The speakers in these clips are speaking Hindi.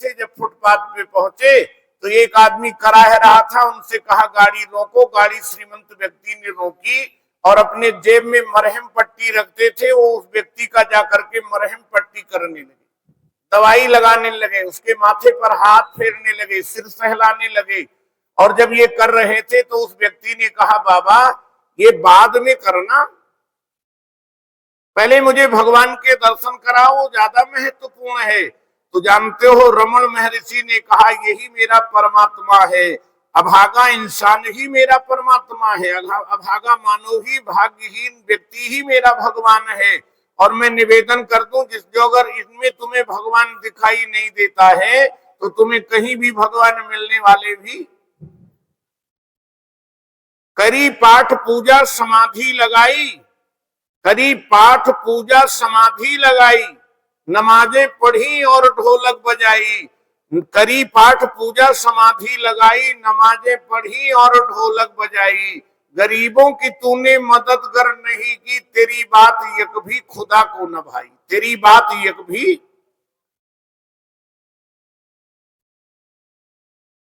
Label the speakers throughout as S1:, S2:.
S1: थे, जब फुटपाथ पे पहुंचे तो एक आदमी कराह रहा था, उनसे कहा गाड़ी रोको। गाड़ी श्रीमंत व्यक्ति ने रोकी और अपने जेब में मरहम पट्टी रखते थे, वो उस व्यक्ति का जाकर के मरहम पट्टी करने लगे, दवाई लगाने लगे, उसके माथे पर हाथ फेरने लगे, सिर सहलाने लगे। और जब ये कर रहे थे तो उस व्यक्ति ने कहा बाबा ये बाद में करना, पहले मुझे भगवान के दर्शन कराओ, वो ज्यादा महत्वपूर्ण है। तो जानते हो रमण महर्षि ने कहा यही मेरा परमात्मा है, अभागा इंसान ही मेरा परमात्मा है, अभागा मानव ही, भाग्यहीन व्यक्ति ही मेरा भगवान है। और मैं निवेदन कर दूं जिस जो अगर इसमें तुम्हें भगवान दिखाई नहीं देता है तो तुम्हें कहीं भी भगवान मिलने वाले भी। करी पाठ पूजा समाधि लगाई, करी पाठ पूजा समाधि लगाई, नमाजें पढ़ी और ढोलक बजाई। करी पाठ पूजा समाधि लगाई, नमाजें पढ़ी और ढोलक बजाई। गरीबों की तूने मदद कर नहीं की, तेरी बात यक भी खुदा को न भाई, तेरी बात यक भी।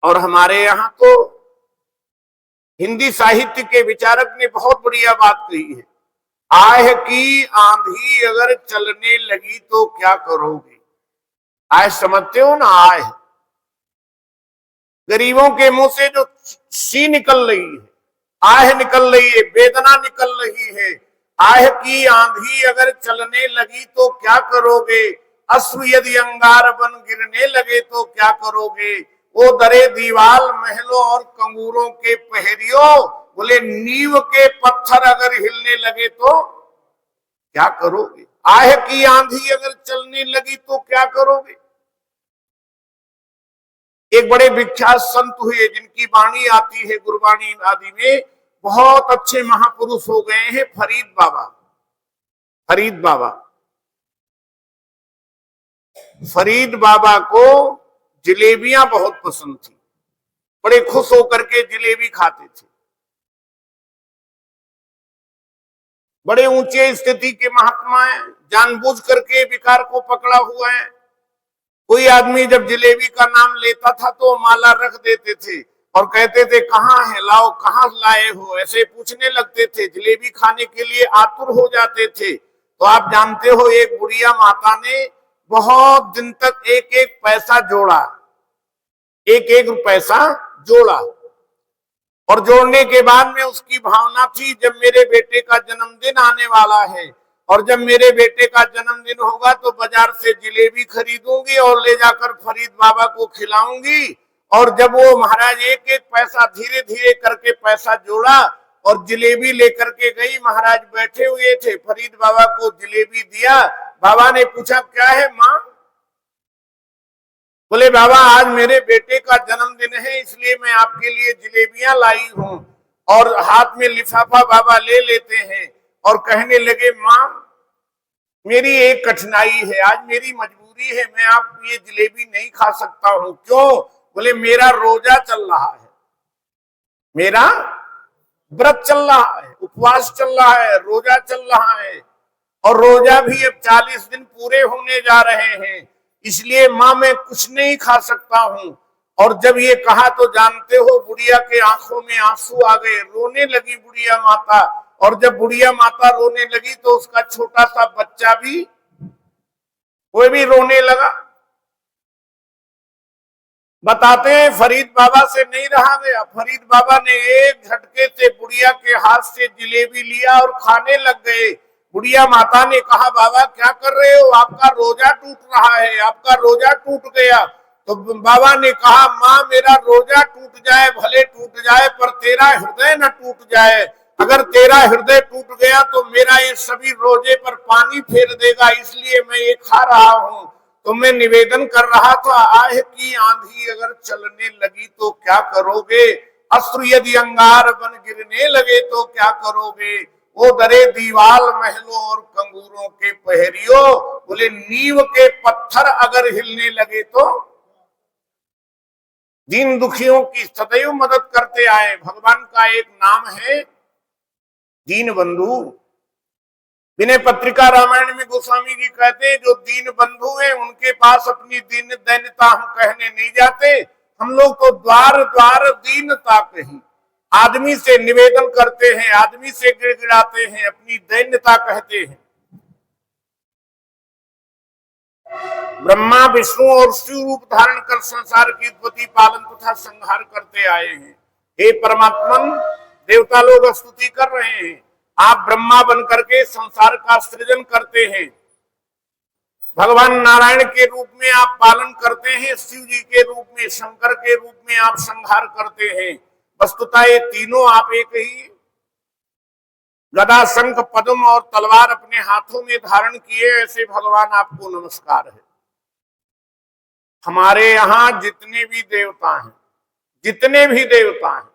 S1: और हमारे यहाँ तो हिंदी साहित्य के विचारक ने बहुत बढ़िया बात कही है, आह की आंधी अगर चलने लगी तो क्या करोगे। आह समझते हो ना, आह गरीबों के मुंह से जो सी निकल रही है, आह निकल रही है, वेदना निकल रही है। आह की आंधी अगर चलने लगी तो क्या करोगे, अश्रु यदि अंगार बन गिरने लगे तो क्या करोगे। वो दरे दीवाल महलों और कंगूरों के पहरियों, बोले नींव के पत्थर अगर हिलने लगे तो क्या करोगे। आह की आंधी अगर चलने लगी तो क्या करोगे। एक बड़े विख्यात संत हुए जिनकी वाणी आती है गुरबाणी आदि में, बहुत अच्छे महापुरुष हो गए हैं, फरीद बाबा। फरीद बाबा, फरीद बाबा को जलेबियां बहुत पसंद थी, बड़े खुश होकर के जलेबी खाते थे। बड़े ऊंचे स्थिति के महात्मा हैं, जानबूझ करके विकार को पकड़ा हुआ है। कोई आदमी जब जलेबी का नाम लेता था तो माला रख देते थे और कहते थे कहाँ है, लाओ, कहाँ लाए हो, ऐसे पूछने लगते थे। जलेबी खाने के लिए आतुर हो जाते थे। तो आप जानते हो एक बुढ़िया माता ने बहुत दिन तक एक एक पैसा जोड़ा, एक एक पैसा जोड़ा, और जोड़ने के बाद में उसकी भावना थी जब मेरे बेटे का जन्मदिन आने वाला है और जब मेरे बेटे का जन्मदिन होगा तो बाजार से जलेबी खरीदूंगी और ले जाकर फरीद बाबा को खिलाऊंगी। और जब वो महाराज एक एक पैसा धीरे धीरे करके पैसा जोड़ा और जलेबी लेकर के गई, महाराज बैठे हुए थे, फरीद बाबा को जलेबी दिया। बाबा ने पूछा क्या है माँ। बोले बाबा आज मेरे बेटे का जन्मदिन है इसलिए मैं आपके लिए जलेबियां लाई हूं। और हाथ में लिफाफा बाबा ले लेते हैं और कहने लगे माँ मेरी एक कठिनाई है, आज मेरी मजबूरी है, मैं आप ये जलेबी नहीं खा सकता हूं। क्यों। बोले मेरा रोजा चल रहा है, मेरा व्रत चल रहा है, उपवास चल रहा है, रोजा चल रहा है, और रोजा भी अब 40 दिन पूरे होने जा रहे हैं, इसलिए माँ मैं कुछ नहीं खा सकता हूं। और जब ये कहा तो जानते हो बुढ़िया के आंखों में आंसू आ गए, रोने लगी बुढ़िया माता। और जब बुढ़िया माता रोने लगी तो उसका छोटा सा बच्चा भी, वो भी रोने लगा। बताते हैं फरीद बाबा से नहीं रहा गया, फरीद बाबा ने एक झटके से बुढ़िया के हाथ से जलेबी लिया और खाने लग गए। बुढ़िया माता ने कहा बाबा क्या कर रहे हो, आपका रोजा टूट रहा है, आपका रोजा टूट गया। तो बाबा ने कहा माँ मेरा रोजा टूट जाए भले टूट जाए पर तेरा हृदय न टूट जाए। अगर तेरा हृदय टूट गया तो मेरा ये सभी रोजे पर पानी फेर देगा, इसलिए मैं ये खा रहा हूँ। तो मैं निवेदन कर रहा था आह की आंधी अगर चलने लगी तो क्या करोगे, अश्रु यदि अंगार बन गिरने लगे तो क्या करोगे। वो दरे दीवाल महलों और कंगूरों के पहरियों, बोले नींव के पत्थर अगर हिलने लगे तो। दीन दुखियों की सदैव मदद करते आए, भगवान का एक नाम है दीन बंधु। विनय पत्रिका रामायण में गोस्वामी जी कहते हैं जो दीन बंधु हैं उनके पास अपनी दीन दैन्यता हम कहने नहीं जाते। हम लोग तो द्वार द्वार दीनता कही, आदमी से निवेदन करते हैं, आदमी से गिड़गिड़ाते हैं, अपनी दैन्यता कहते हैं। ब्रह्मा विष्णु और शिव रूप धारण कर संसार की उत्पत्ति पालन तथा संहार करते आए हैं। हे परमात्मन, देवता लोग स्तुति कर रहे हैं, आप ब्रह्मा बनकर के संसार का सृजन करते हैं, भगवान नारायण के रूप में आप पालन करते हैं, शिव जी के रूप में, शंकर के रूप में आप संहार करते हैं। वस्तुतः ये तीनों आप एक ही। गदा शंख पद्म और तलवार अपने हाथों में धारण किए ऐसे भगवान आपको नमस्कार है। हमारे यहाँ जितने भी देवता हैं, जितने भी देवता हैं,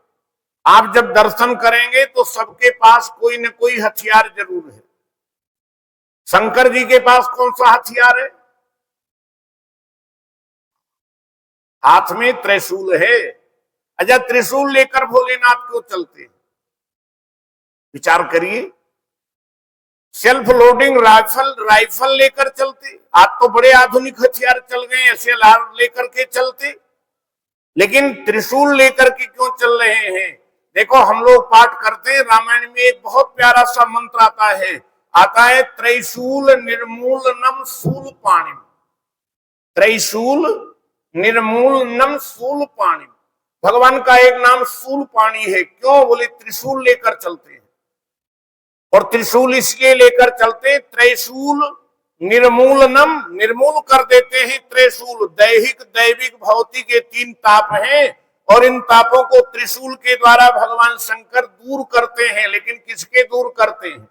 S1: आप जब दर्शन करेंगे तो सबके पास कोई न कोई हथियार जरूर है। शंकर जी के पास कौन सा हथियार है? हाथ में त्रिशूल है। अच्छा, त्रिशूल लेकर भोलेनाथ क्यों चलते हैं? विचार करिए। सेल्फ लोडिंग राइफल लेकर चलते। आज तो बड़े आधुनिक हथियार चल गए, ऐसे लेकर के चलते, लेकिन त्रिशूल लेकर के क्यों चल रहे हैं? देखो, हम लोग पाठ करते हैं, रामायण में एक बहुत प्यारा सा मंत्र आता है त्रैशूल निर्मूलनम शूल पाणिम। त्रैशूल निर्मूलनम शूल पाणिम। भगवान का एक नाम शूल पाणी है। क्यों? बोले त्रिशूल लेकर चलते हैं। और त्रिशूल इसलिए लेकर चलते, त्रैशूल निर्मूलनम, निर्मूल कर देते हैं। त्रिशूल दैहिक दैविक भौतिक के तीन ताप हैं, और इन तापों को त्रिशूल के द्वारा भगवान शंकर दूर करते हैं। लेकिन किसके दूर करते हैं?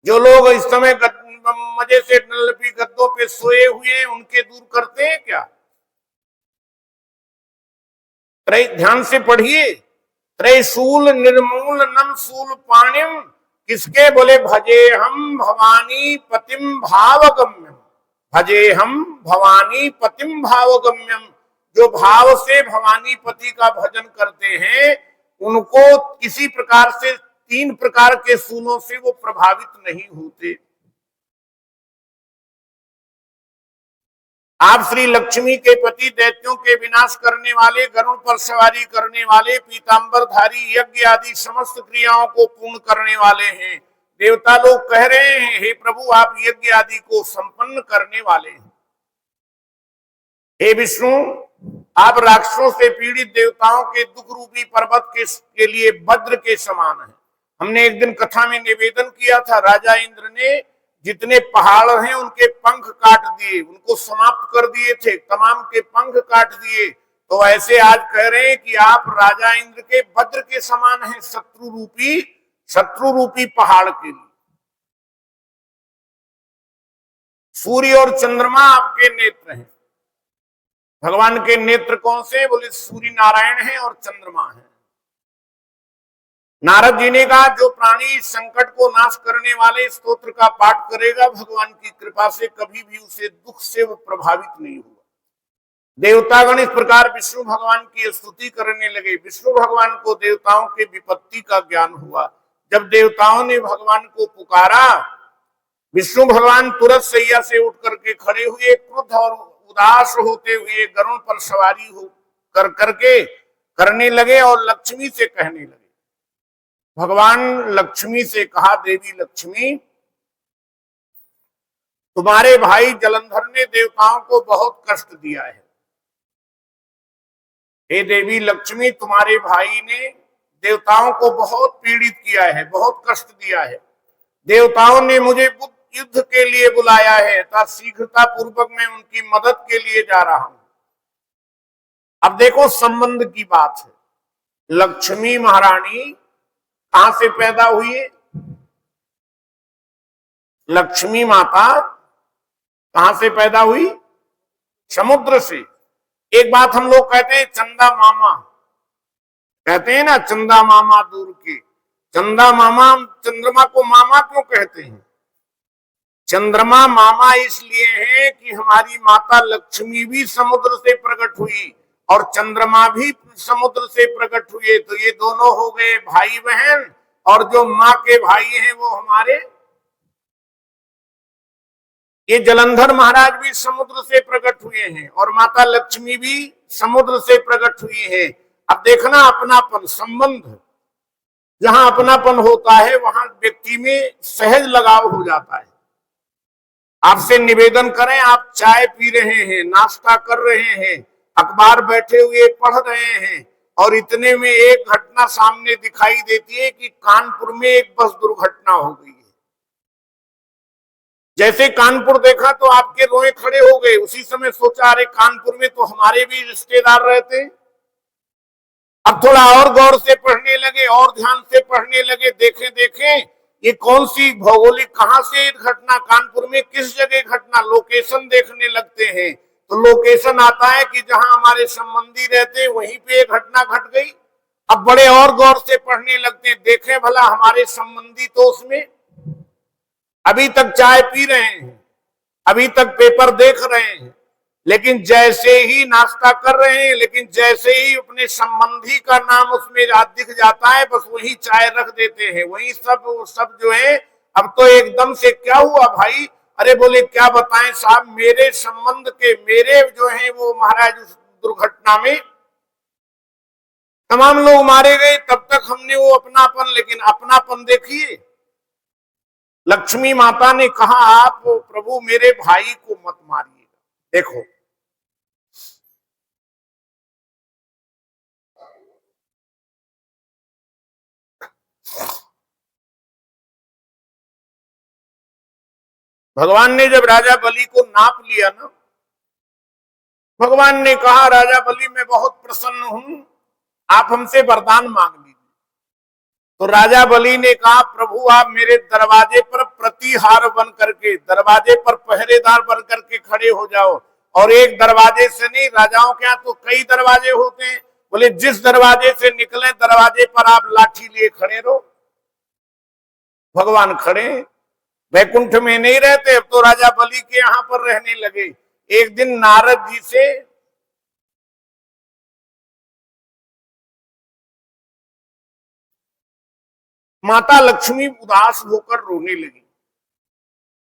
S1: जो लोग इस समय मजे से नलपी गद्दों पे सोए हुए हैं, उनके दूर करते हैं क्या? ध्यान से पढ़िए। त्रैशूल निर्मूलनम शूल पाणिम। किसके? बोले भजे हम भवानी पतिम भावगम्यम। भजे हम भवानी पतिम भावगम्यम। जो भाव से भवानी पति का भजन करते हैं, उनको किसी प्रकार से, तीन प्रकार के शूलों से वो प्रभावित नहीं होते। आप श्री लक्ष्मी के पति, दैत्यों के विनाश करने वाले, गरुड़ पर सवारी करने वाले, पीतांबरधारी, यज्ञ आदि समस्त क्रियाओं को पूर्ण करने वाले हैं। देवता लोग कह रहे हैं, हे प्रभु, आप यज्ञ आदि को संपन्न करने वाले हैं। हे विष्णु, आप राक्षसों से पीड़ित देवताओं के दुख रूपी पर्वत के लिए वज्र के समान हैं। हमने एक दिन कथा में निवेदन किया था, राजा इंद्र ने जितने पहाड़ हैं उनके पंख काट दिए, उनको समाप्त कर दिए थे, तमाम के पंख काट दिए। तो ऐसे आज कह रहे हैं कि आप राजा इंद्र के वज्र के समान हैं, शत्रु रूपी पहाड़ के लिए। सूर्य और चंद्रमा आपके नेत्र हैं। भगवान के नेत्र कौन से? बोले सूर्य नारायण है और चंद्रमा है। नारद जी ने कहा, जो प्राणी संकट को नाश करने वाले स्तोत्र का पाठ करेगा, भगवान की कृपा से कभी भी उसे दुख से वो प्रभावित नहीं होगा। देवतागण इस प्रकार विष्णु भगवान की स्तुति करने लगे। विष्णु भगवान को देवताओं के विपत्ति का ज्ञान हुआ। जब देवताओं ने भगवान को पुकारा, विष्णु भगवान तुरंत सैया से उठ करके खड़े हुए, क्रुद्ध और उदास होते हुए गरुड़ पर सवारी हो करके करने लगे और लक्ष्मी से कहने लगे। भगवान लक्ष्मी से कहा, देवी लक्ष्मी, तुम्हारे भाई जलंधर ने देवताओं को बहुत कष्ट दिया है। हे देवी लक्ष्मी, तुम्हारे भाई ने देवताओं को बहुत पीड़ित किया है, बहुत कष्ट दिया है। देवताओं ने मुझे युद्ध के लिए बुलाया है, तथा शीघ्रता पूर्वक मैं उनकी मदद के लिए जा रहा हूं। अब देखो, संबंध की बात है। लक्ष्मी महारानी कहां से पैदा हुई है? लक्ष्मी माता कहां से पैदा हुई? समुद्र से। एक बात हम लोग कहते हैं, चंदा मामा कहते हैं ना, चंदा मामा दूर के। चंदा मामा, चंद्रमा को मामा क्यों कहते हैं? चंद्रमा मामा इसलिए है कि हमारी माता लक्ष्मी भी समुद्र से प्रकट हुई और चंद्रमा भी समुद्र से प्रकट हुए। तो ये दोनों हो गए भाई बहन, और जो माँ के भाई हैं वो हमारे ये जलंधर महाराज भी समुद्र से प्रकट हुए हैं और माता लक्ष्मी भी समुद्र से प्रकट हुई है। अब देखना अपनापन संबंध, जहां अपनापन होता है वहां व्यक्ति में सहज लगाव हो जाता है। आपसे निवेदन करें, आप चाय पी रहे हैं, नाश्ता कर रहे हैं, अखबार बैठे हुए पढ़ रहे हैं और इतने में एक घटना सामने दिखाई देती है कि कानपुर में एक बस दुर्घटना हो गई है। जैसे कानपुर देखा तो आपके रोए खड़े हो गए। उसी समय सोचा अरे कानपुर में तो हमारे भी रिश्तेदार रहते। अब थोड़ा और गौर से पढ़ने लगे और ध्यान से पढ़ने लगे, देखें देखें ये कौन सी भौगोलिक, कहां से घटना, कानपुर में किस जगह घटना, लोकेशन देखने लगते हैं तो लोकेशन आता है कि जहां हमारे संबंधी रहते हैं वहीं पे एक घटना घट गई। अब बड़े और गौर से पढ़ने लगते हैं, देखें भला हमारे संबंधी तो उसमें अभी तक चाय पी रहे हैं, अभी तक पेपर देख रहे हैं, लेकिन जैसे ही नाश्ता कर रहे हैं, लेकिन जैसे ही अपने संबंधी का नाम उसमें दिख जाता है बस वही चाय रख देते हैं, वही सब जो है। अब तो एकदम से क्या हुआ भाई, अरे बोले क्या बताएं साहब, मेरे संबंध के मेरे जो है वो महाराज उस दुर्घटना में तमाम लोग मारे गए। तब तक हमने वो अपनापन, लेकिन अपनापन देखिए लक्ष्मी माता ने कहा आप प्रभु मेरे भाई को मत मारिएगा। देखो भगवान ने जब राजा बलि को नाप लिया ना, भगवान ने कहा राजा बलि मैं बहुत प्रसन्न हूं, आप हमसे वरदान मांग लीजिए। तो राजा बलि ने कहा प्रभु आप मेरे दरवाजे पर प्रतिहार बन करके, दरवाजे पर पहरेदार बन करके खड़े हो जाओ। और एक दरवाजे से नहीं, राजाओं के यहाँ तो कई दरवाजे होते हैं, बोले जिस दरवाजे से निकले दरवाजे पर आप लाठी लिए खड़े रहो। भगवान खड़े, वैकुंठ में नहीं रहते, अब तो राजा बलि के यहाँ पर रहने लगे। एक दिन नारद जी से माता लक्ष्मी उदास होकर रोने लगी।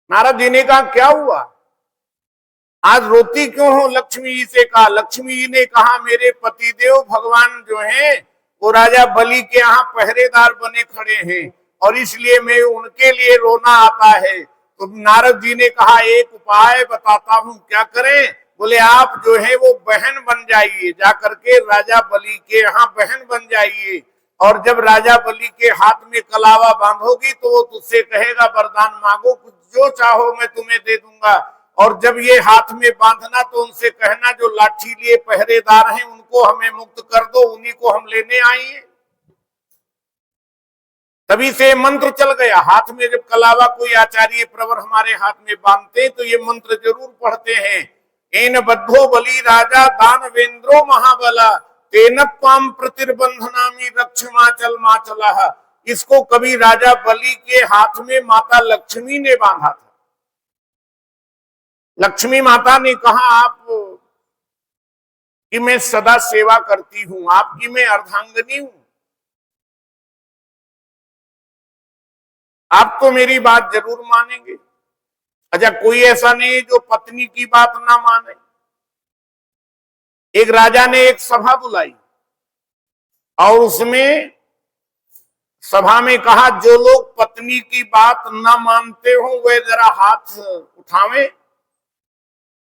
S1: नारद जी ने कहा क्या हुआ, आज रोती क्यों हो? लक्ष्मी जी से कहा। लक्ष्मी जी ने कहा मेरे पतिदेव भगवान जो हैं वो राजा बलि के यहाँ पहरेदार बने खड़े हैं और इसलिए मैं उनके लिए रोना आता है। तो नारद जी ने कहा एक उपाय बताता हूँ, क्या करें? बोले आप जो है वो बहन बन जाइए, जाकर के राजा बलि के यहाँ बहन बन जाइए और जब राजा बलि के हाथ में कलावा बांधोगी तो वो तुझसे कहेगा वरदान मांगो, कुछ जो चाहो मैं तुम्हें दे दूंगा। और जब ये हाथ में बांधना तो उनसे कहना जो लाठी लिए पहरेदार हैं उनको हमें मुक्त कर दो, उन्हीं को हम लेने आएंगे। तभी से मंत्र चल गया। हाथ में जब कलावा कोई आचार्य प्रवर हमारे हाथ में बांधते तो ये मंत्र जरूर पढ़ते हैं, एन बद्धो बलि राजा दानवेंद्रो महाबला तेन पाम प्रतिबंधनामी रक्षमाचल माचला। इसको कभी राजा बलि के हाथ में माता लक्ष्मी ने बांधा था। लक्ष्मी माता ने कहा आप कि मैं सदा सेवा करती हूं, आपकी मैं अर्धांगिनी हूं, आप तो मेरी बात जरूर मानेंगे। अच्छा कोई ऐसा नहीं जो पत्नी की बात ना माने। एक राजा ने एक सभा बुलाई और उसमें सभा में कहा जो लोग पत्नी की बात ना मानते हो वे जरा हाथ उठावें।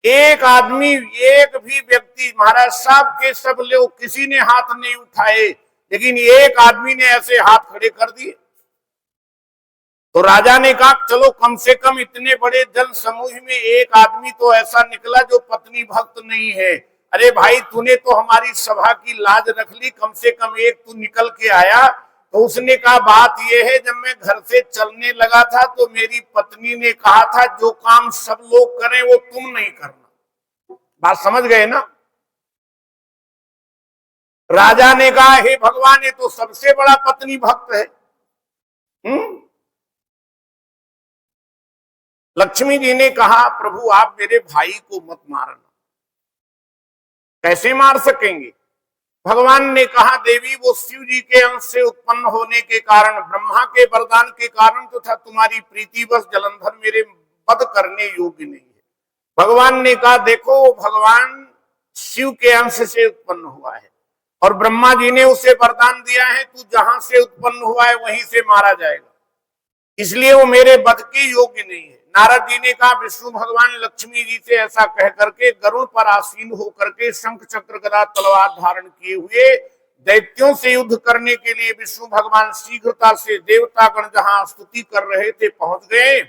S1: एक आदमी, एक भी व्यक्ति, महाराज साहब के सब लोग किसी ने हाथ नहीं उठाए, लेकिन एक आदमी ने ऐसे हाथ खड़े कर दिए। तो राजा ने कहा चलो कम से कम इतने बड़े जन समूह में एक आदमी तो ऐसा निकला जो पत्नी भक्त नहीं है। अरे भाई तूने तो हमारी सभा की लाज रख ली, कम से कम एक तू निकल के आया। तो उसने कहा बात यह है जब मैं घर से चलने लगा था तो मेरी पत्नी ने कहा था जो काम सब लोग करें वो तुम नहीं करना। बात समझ गए ना? राजा ने कहा हे भगवान ये तो सबसे बड़ा पत्नी भक्त है। लक्ष्मी जी ने कहा प्रभु आप मेरे भाई को मत मारना। कैसे मार सकेंगे? भगवान ने कहा देवी वो शिव जी के अंश से उत्पन्न होने के कारण, ब्रह्मा के वरदान के कारण तो था, तुम्हारी प्रीति बस जलंधर मेरे वध करने योग्य नहीं है। भगवान ने कहा देखो भगवान शिव के अंश से उत्पन्न हुआ है और ब्रह्मा जी ने उसे वरदान दिया है तू जहां से उत्पन्न हुआ है वहीं से मारा जाएगा, इसलिए वो मेरे वध के योग्य नहीं है। नारद जी ने कहा विष्णु भगवान लक्ष्मी जी से ऐसा कह करके गरुड़ पर आसीन होकर के शंख चक्र गदा तलवार धारण किए हुए दैत्यों से युद्ध करने के लिए विष्णु भगवान शीघ्रता से देवतागण जहां स्तुति कर रहे थे पहुंच गए।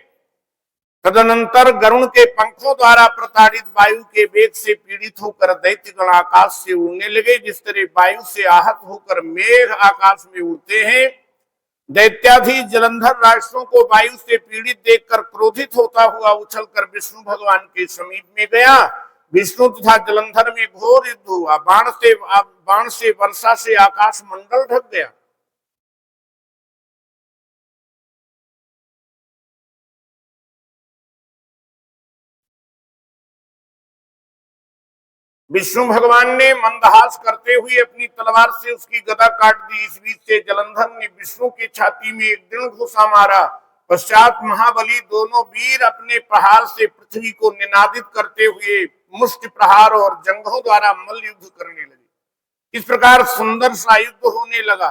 S1: तदनंतर गरुड़ के पंखों द्वारा प्रताड़ित वायु के वेग से पीड़ित होकर दैत्यगण आकाश से उड़ने लगे। जिस तरह वायु से आहत होकर मेघ आकाश में उड़ते हैं, दैत्याधीश जलंधर राक्षसों को वायु से पीड़ित देखकर क्रोधित होता हुआ उछलकर विष्णु भगवान के समीप में गया। विष्णु तथा जलंधर में घोर युद्ध हुआ। बाण से वर्षा से आकाश मंडल ढक गया। विष्णु भगवान ने मंदहास करते हुए अपनी तलवार से उसकी गदा काट दी। इस बीच से जलंधर ने विष्णु की छाती में एक दृढ़ घुसा मारा। पश्चात महाबली दोनों वीर अपने प्रहार से पृथ्वी को निनादित करते हुए मुष्टि प्रहार और जंघों द्वारा मल्ल युद्ध करने लगे। इस प्रकार सुंदर सा युद्ध होने लगा।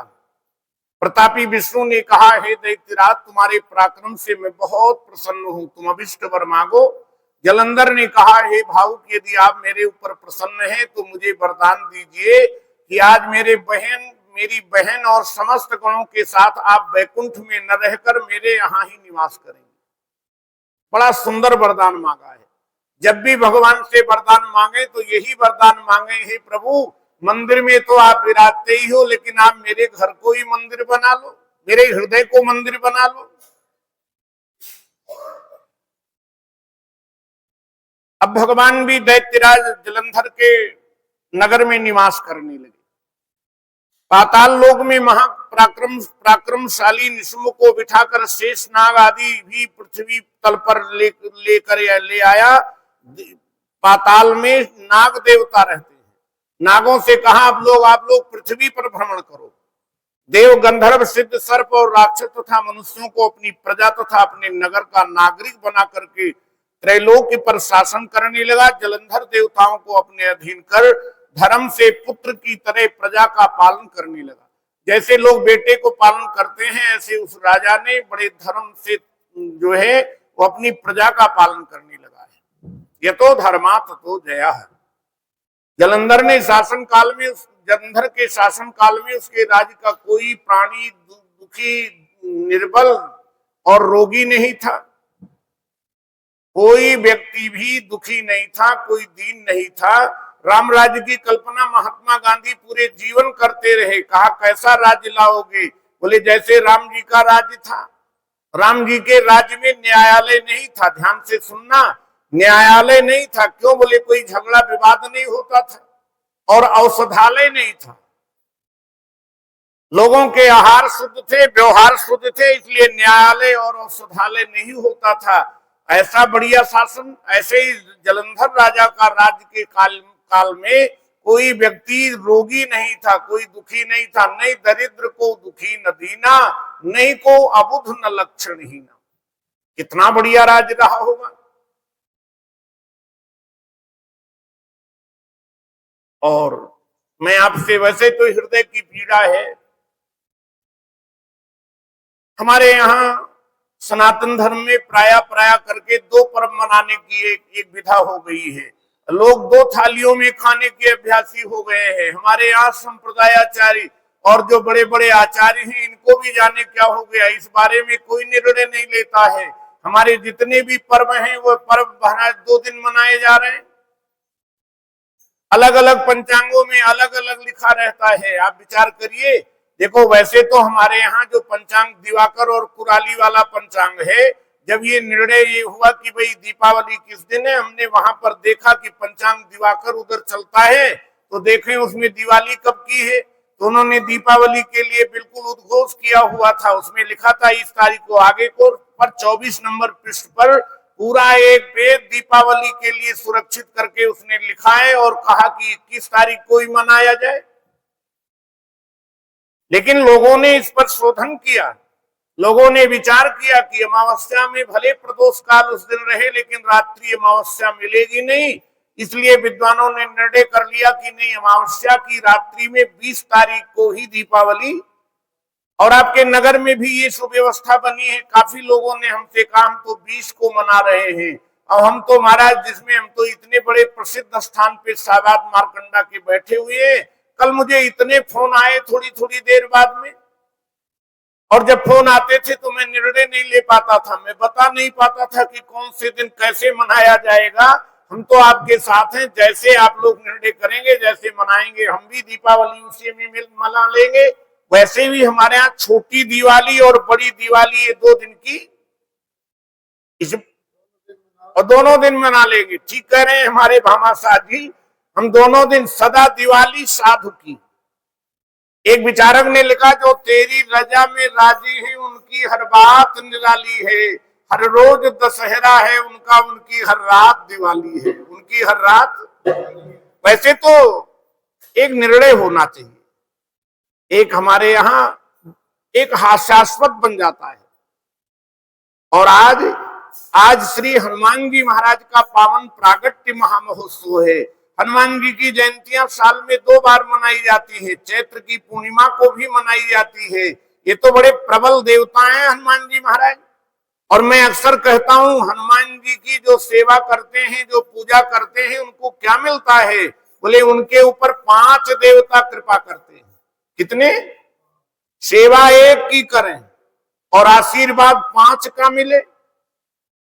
S1: प्रतापी विष्णु ने कहा हे दैत्यराज तुम्हारे पराक्रम से मैं बहुत प्रसन्न हूं, तुम अभिष्ट वर मांगो। जलंधर ने कहा हे भावुक यदि आप मेरे ऊपर प्रसन्न हैं तो मुझे वरदान दीजिए कि आज मेरी बहन और समस्त गणों के साथ आप वैकुंठ में न रहकर मेरे यहाँ ही निवास करेंगे। बड़ा सुंदर वरदान मांगा है। जब भी भगवान से वरदान मांगे तो यही वरदान मांगे हे प्रभु मंदिर में तो आप विराजते ही हो, लेकिन आप मेरे घर को ही मंदिर बना लो, मेरे हृदय को मंदिर बना लो। अब भगवान भी दैत्यराज जलंधर के नगर में निवास करने लगे। पाताल लोक में पराक्रमशाली निशुम्भ को बिठाकर शेष नाग आदि भी पृथ्वी तल पर लेकर ले आया। पाताल में नाग देवता रहते हैं। नागों से कहा आप लोग पृथ्वी पर भ्रमण करो। देव गंधर्व सिद्ध सर्प और राक्षस तथा मनुष्यों को अपनी प्रजा तथा अपने नगर का नागरिक बना करके त्रैलोक्य पर शासन करने लगा। जलंधर देवताओं को अपने अधीन कर धर्म से पुत्र की तरह प्रजा का पालन करने लगा। जैसे लोग बेटे को पालन करते हैं ऐसे उस राजा ने बड़े धर्म से जो है वो अपनी प्रजा का पालन करने लगा है। ये तो धर्मा ततो जया है। जलंधर के शासन काल में उसके राज्य का कोई प्राणी दुखी, निर्बल और रोगी नहीं था। कोई व्यक्ति भी दुखी नहीं था, कोई दीन नहीं था। राम राज्य की कल्पना महात्मा गांधी पूरे जीवन करते रहे। कहा कैसा राज्य लाओगे? बोले जैसे राम जी का राज्य था। राम जी के राज्य में न्यायालय नहीं था। ध्यान से सुनना, न्यायालय नहीं था। क्यों? बोले कोई झगड़ा विवाद नहीं होता था और औषधालय नहीं था। लोगों के आहार शुद्ध थे, व्यवहार शुद्ध थे, इसलिए न्यायालय और औषधालय नहीं होता था। ऐसा बढ़िया शासन। ऐसे ही जलंधर राजा का राज्य के काल में कोई व्यक्ति रोगी नहीं था, कोई दुखी नहीं था। नहीं दरिद्र को दुखी न दीना, नहीं को अबुध न लक्षणहीन। कितना बढ़िया राज्य रहा होगा। और मैं आपसे वैसे तो हृदय की पीड़ा है। हमारे यहाँ सनातन धर्म में प्राय करके दो पर्व मनाने की एक विधा हो गई है। लोग दो थालियों में खाने के अभ्यासी हो गए हैं। हमारे यहाँ संप्रदायाचार्य और जो बड़े बड़े आचार्य हैं इनको भी जाने क्या हो गया, इस बारे में कोई निर्णय नहीं लेता है। हमारे जितने भी पर्व हैं वो पर्व महाराज 2 दिन मनाए जा रहे हैं। अलग अलग पंचांगों में अलग अलग लिखा रहता है। आप विचार करिए। देखो वैसे तो हमारे यहाँ जो पंचांग दिवाकर और कुराली वाला पंचांग है, जब ये निर्णय ये हुआ कि भाई दीपावली किस दिन है, हमने वहां पर देखा कि पंचांग दिवाकर उधर चलता है तो देखें उसमें दिवाली कब की है। तो उन्होंने दीपावली के लिए बिल्कुल उद्घोष किया हुआ था। उसमें लिखा था इस तारीख को आगे को, पर 24 नंबर पृष्ठ पर पूरा एक वेद दीपावली के लिए सुरक्षित करके उसने लिखा है और कहा कि 21 तारीख को ही मनाया जाए। लेकिन लोगों ने इस पर शोधन किया। लोगों ने विचार किया कि अमावस्या में भले प्रदोष काल उस दिन रहे, लेकिन रात्रि अमावस्या मिलेगी नहीं। इसलिए विद्वानों ने निर्णय कर लिया कि नहीं, अमावस्या की रात्रि में 20 तारीख को ही दीपावली। और आपके नगर में भी ये सुव्यवस्था बनी है। काफी लोगों ने हमसे कहा हम तो 20 को मना रहे हैं। और हम तो महाराज, जिसमें हम तो इतने बड़े प्रसिद्ध स्थान पे साबाद मारकंडा के बैठे हुए हैं। कल मुझे इतने फोन आए थोड़ी थोड़ी देर बाद में, और जब फोन आते थे तो मैं निर्णय नहीं ले पाता था, मैं बता नहीं पाता था कि कौन से दिन कैसे मनाया जाएगा। हम तो आपके साथ हैं, जैसे आप लोग निर्णय करेंगे, जैसे मनाएंगे, हम भी दीपावली उसी में मना लेंगे। वैसे भी हमारे यहाँ छोटी दिवाली और बड़ी दिवाली, ये 2 दिन की, इस और दोनों दिन मना लेंगे। ठीक कह रहे हैं हमारे भामाशाह जी, हम दोनों दिन सदा दिवाली साधु की। एक विचारक ने लिखा, जो तेरी रजा में राजी है उनकी हर बात निराली है, हर रोज दशहरा है उनका, उनकी हर रात दिवाली है, उनकी हर रात। वैसे तो एक निर्णय होना चाहिए, एक हमारे यहाँ एक हास्यास्पद बन जाता है। और आज श्री हनुमान जी महाराज का पावन प्रागट्य महामहोत्सव है। हनुमान जी की जयंतियां साल में 2 बार मनाई जाती है, चैत्र की पूर्णिमा को भी मनाई जाती है। ये तो बड़े प्रबल देवता हैं हनुमान जी महाराज। और मैं अक्सर कहता हूं, हनुमान जी की जो सेवा करते हैं, जो पूजा करते हैं, उनको क्या मिलता है? बोले उनके ऊपर 5 देवता कृपा करते हैं। कितने? सेवा एक की करें और आशीर्वाद 5 का मिले।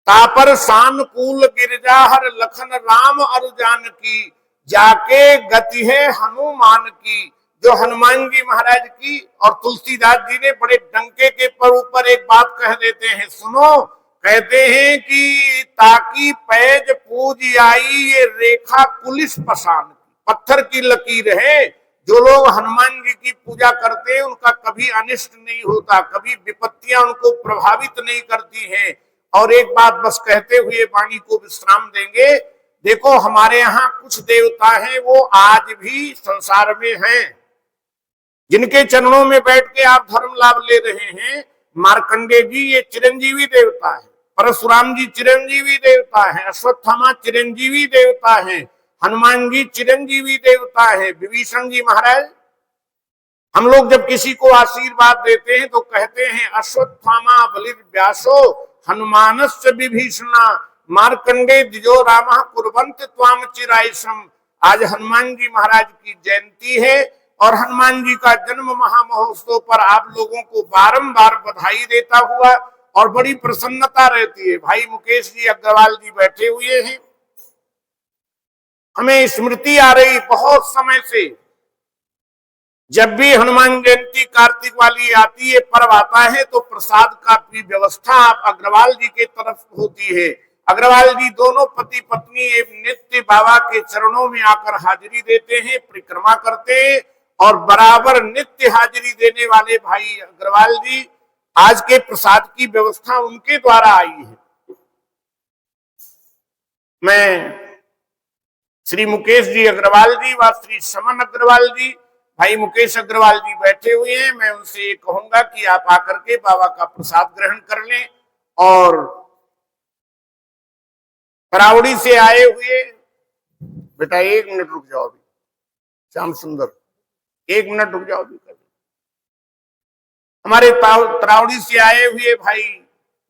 S1: तापर सानुकूल गिरजा हर लखन राम अरु जानकी, जाके गति है हनुमान की। जो हनुमान जी महाराज की, और तुलसीदास जी ने बड़े डंके के पर ऊपर एक बात कह देते हैं, सुनो। कहते हैं कि ताकि पैज पूज आई ये रेखा पुलिस पसान की, पत्थर की लकीर है। जो लोग हनुमान जी की पूजा करते हैं उनका कभी अनिष्ट नहीं होता, कभी विपत्तियां उनको प्रभावित नहीं करती हैं। और एक बात बस कहते हुए वाणी को विश्राम देंगे। देखो हमारे यहाँ कुछ देवता हैं, वो आज भी संसार में हैं, जिनके चरणों में बैठ के आप धर्म लाभ ले रहे हैं। मार्कंडे जी ये चिरंजीवी देवता है, परशुराम जी चिरंजीवी देवता है, अश्वत्थामा चिरंजीवी देवता है, हनुमान जी चिरंजीवी देवता है, विभीषण जी महाराज। हम लोग जब किसी को आशीर्वाद देते हैं तो कहते हैं अश्वत्थामा बलिर्व्यासो हनुमानस्य विभीषणा मार्कंडे द्विजो रामः कुर्वन्ति त्वाम चिरायसम। आज हनुमान जी महाराज की जयंती है और हनुमान जी का जन्म महामहोत्सव पर आप लोगों को बारंबार बधाई देता हुआ और बड़ी प्रसन्नता रहती है। भाई मुकेश जी अग्रवाल जी बैठे हुए हैं। हमें स्मृति आ रही बहुत समय से, जब भी हनुमान जयंती कार्तिक वाली आती है, पर्व आता है, तो प्रसाद का भी व्यवस्था आप अग्रवाल जी के तरफ होती है। अग्रवाल जी दोनों पति पत्नी एक नित्य बाबा के चरणों में आकर हाजिरी देते हैं, परिक्रमा करते हैं, और बराबर नित्य हाजिरी देने वाले भाई अग्रवाल जी, आज के प्रसाद की व्यवस्था उनके द्वारा आई है। मैं श्री मुकेश जी अग्रवाल जी व श्री समन अग्रवाल जी, भाई मुकेश अग्रवाल जी बैठे हुए हैं, मैं उनसे ये कहूंगा कि आप आकर के बाबा का प्रसाद ग्रहण कर लें। और करावड़ी से आए हुए बेटा 1 मिनट रुक जाओ अभी, श्याम सुंदर 1 मिनट रुक जाओ अभी। हमारे तरावड़ी से आए हुए भाई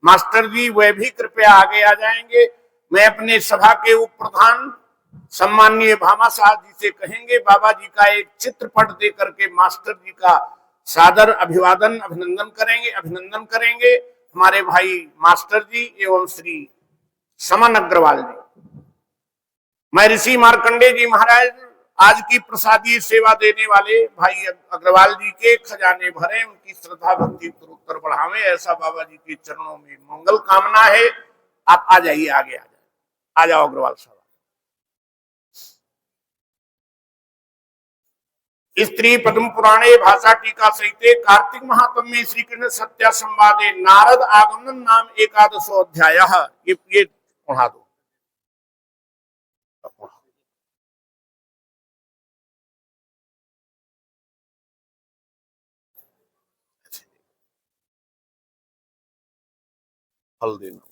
S1: मास्टर जी, वह भी कृपया आगे आ जाएंगे। मैं अपने सभा के उप प्रधान सम्माननीय भामाशाह जी से कहेंगे, बाबा जी का एक चित्रपट दे करके मास्टर जी का सादर अभिवादन अभिनंदन करेंगे हमारे भाई मास्टर जी एवं श्री समन अग्रवाल जी। मैं ऋषि मार्कंडे जी महाराज, आज की प्रसादी सेवा देने वाले भाई अग्रवाल जी के खजाने भरे, उनकी श्रद्धा भक्ति उत्तर बढ़ावे, ऐसा बाबा जी के चरणों में मंगल कामना है। आप आ जाइए, आगे आ जाओ अग्रवाल साहब। स्त्री पद्म पुराणे भाषा टीका सहिते कार्तिक महात्म में श्री कृष्ण सत्या संवादे नारद आगमन नाम 11 अध्याय। ये पढ़ा दो। फल देना।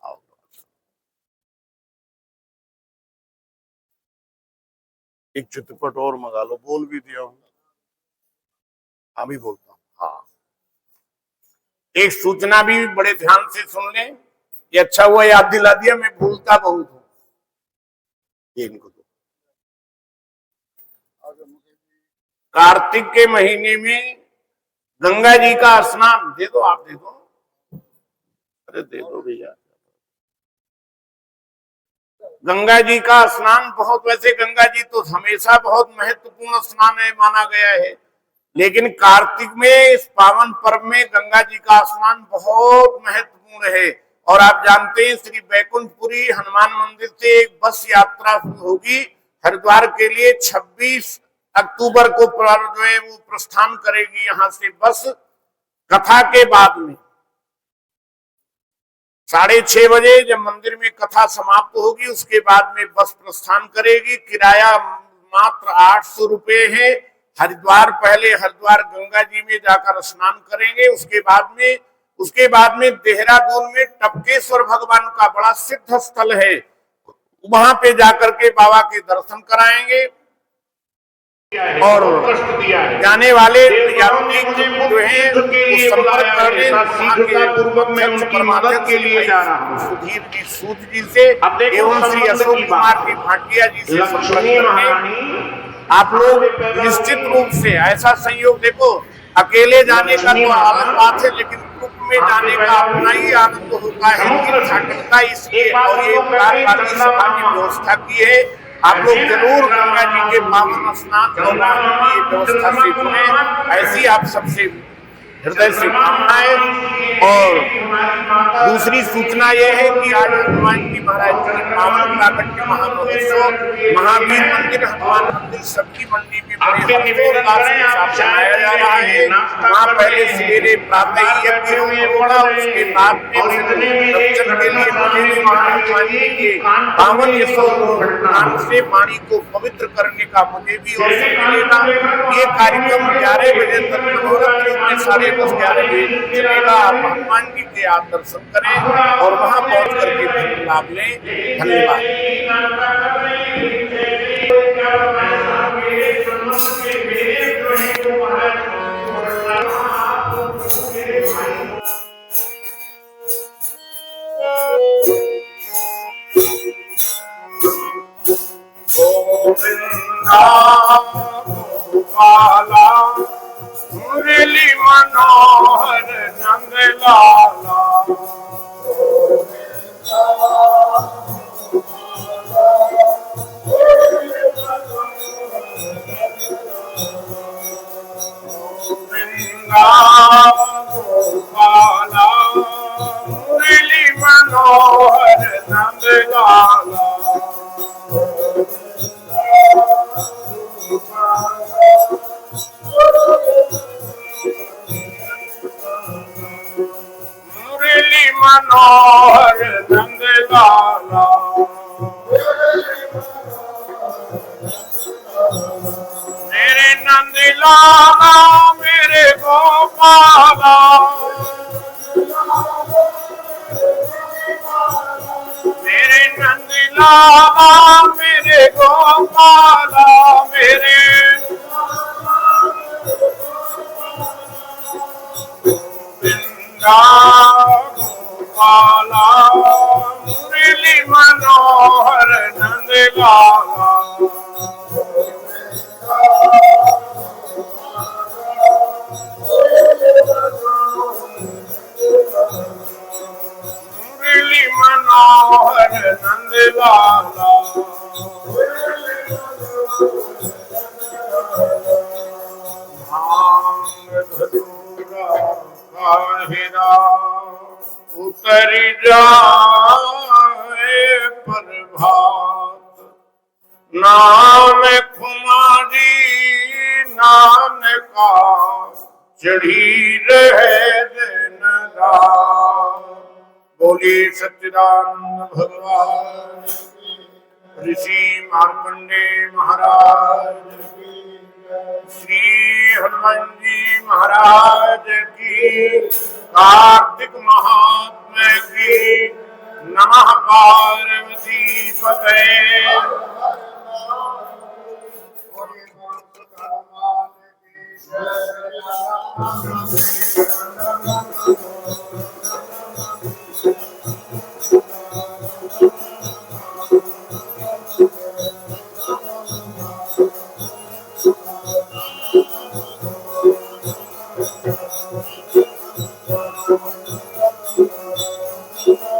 S1: आओ एक चित्रपट और मंगा लो, बोल भी दिया हूं, अभी बोलता हूँ। हाँ, एक सूचना भी बड़े ध्यान से सुन लें, ये अच्छा हुआ याद दिला दिया, मैं भूलता बहुत हूं। ये इनको दो। कार्तिक के महीने में गंगा जी का स्नान, दे दो, आप दे दो, अरे दे दो भैया। गंगा जी का स्नान बहुत, वैसे गंगा जी तो हमेशा बहुत महत्वपूर्ण स्नान है माना गया है, लेकिन कार्तिक में इस पावन पर्व में गंगा जी का स्नान बहुत महत्वपूर्ण है। और आप जानते हैं श्री बैकुंठपुरी हनुमान मंदिर से एक बस यात्रा होगी हरिद्वार के लिए, 26 अक्टूबर को जो है वो प्रस्थान करेगी यहां से बस। कथा के बाद में 6:30 बजे जब मंदिर में कथा समाप्त होगी, उसके बाद में बस प्रस्थान करेगी। किराया मात्र 800 रुपए है। हरिद्वार, पहले हरिद्वार गंगा जी में जाकर स्नान करेंगे, उसके बाद में देहरादून में टपकेश्वर भगवान का बड़ा सिद्ध स्थल है, वहां पे जाकर के बाबा के दर्शन कराएंगे। और जाने वाले यात्री जो है वो संपर्क करने शीघ्रतापूर्वक मैं उनकी मदद के लिए जा रहा हूँ सुधीर जी सूद जी से एवं श्री अशोक कुमार जी भाटिया जी से संपर्क करके आप लोग निश्चित रूप से ऐसा संयोग, देखो अकेले जाने का तो अलग बात है, लेकिन ग्रुप में जाने का अपना ही आनंद होता है। इसलिए और ये सभा की व्यवस्था की है, आप लोग जरूर गंगा जी के पावन स्नान और की व्यवस्था से जुड़े, ऐसी आप सबसे हृदय से कामनाएं। और दूसरी सूचना यह है कि आज हनुमान जी महाराज की पावन प्राकट्य महामहोत्सव महावीर मंदिर हनुमान मंदिर सब्जी मंडी में बड़े हर्षोल्लास के साथ मनाया जा रहा है। वहाँ पहले सवेरे प्रातः यज्ञ होगा, उसके बाद में दर्शन के लिए हनुमान जी के पावन यशोगान से वाणी को पवित्र करने का मुझे भी अवसर मिलेगा। ये कार्यक्रम 11 बजे तक मनोरथ रूप में 10:30-11 बजे तक चलेगा। आप हनुमान जी के आप दर्शन करें और वहां पहुंच करके धर्म लाभ लें। धन्यवाद। गोपाला मुरली मनोहर नंदलाला, गोपाला मुरली मनोहर नंदलाला, मुरली मनोहर नंदलाला, मेरे नंदलाला मेरे गोपाला, मेरे नंदलाला मेरे गोपाला, मेरे गोपाला मुरली मनोहर नंदलाला, मुरली मनोहर नंदलाला, भांग धतूरा काहिरा उतर जाए प्रभात, नाम खुमारी नानका चढ़ी रहे दिन रात। बोलिए सच्चिदानंद भगवान ऋषि मार्कंडे महाराज की, श्री हनुमान जी महाराज की, कार्तिक महात्मा परमात्मा की। नमः पार्वती पतये।